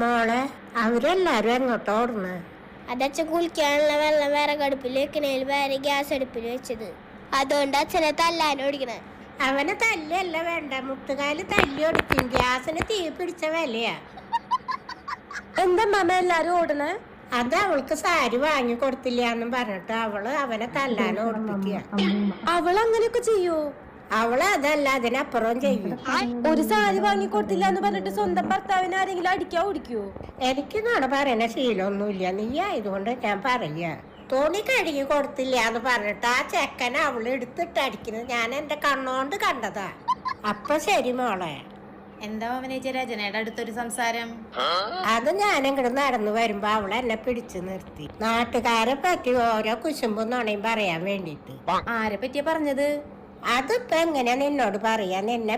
മോളെ അവരെല്ലാരും എങ്ങോട്ടോ ഓടുന്നു. അതച്ഛൻ കുളിക്കാനുള്ള വെള്ളം വേറെ കടുപ്പിൽ വെക്കണേൽ വേറെ ഗ്യാസ് അടുപ്പിൽ വെച്ചത്. അതുകൊണ്ട് അച്ഛനെ തല്ലാനോടിക്കണേ. അവനെ തല്ലല്ല വേണ്ട, മുട്ടുകാല് തല്ലി ഓടിക്കും. ഗ്യാസിന് തീ പിടിച്ച വിലയാ. എന്താ മാമ എല്ലാരും ഓടണേ? അത് അവൾക്ക് സാരി വാങ്ങി കൊടുത്തില്ലാന്നും പറഞ്ഞിട്ട് അവനെ തല്ലാൻ ഓടിപ്പിക്കുക. അവൾ അങ്ങനെയൊക്കെ ചെയ്യോ? അവള് അതല്ല അതിനപ്പുറം ചെയ്യും. ഒരു സാരി വാങ്ങി കൊടുത്തില്ല എന്ന് പറഞ്ഞിട്ട് സ്വന്തം ഭർത്താവിനെ ആരെങ്കിലും അടിക്കാ ഓടിക്കോ? എനിക്ക് നാളെ പറയുന്ന ശീലമൊന്നുമില്ല. നീ ആയതുകൊണ്ട് ഞാൻ പറയാ. തുണി കഴുകി കൊടുത്തില്ല എന്ന് പറഞ്ഞിട്ട് ആ ചെക്കനെ അവള് എടുത്തിട്ട് അടിക്കുന്നത് ഞാൻ എന്റെ കണ്ണോണ്ട് കണ്ടതാ. അപ്പൊ ശരി മോളെ. എന്താ അവനേച്ചി രചനയുടെ അടുത്തൊരു സംസാരം? അത് ഞാനിങ്ങോട്ട് നടന്നു വരുമ്പോ അവളെ എന്നെ പിടിച്ചു നിർത്തി. നാട്ടുകാരെ പറ്റി ഓരോ കുശുമ്പും നുണയും പറയാൻ വേണ്ടിട്ട്. ആരെ പറ്റിയാ പറഞ്ഞത്? അതിപ്പോ എങ്ങനെയാ നിന്നോട് പറയാ? നിന്നെ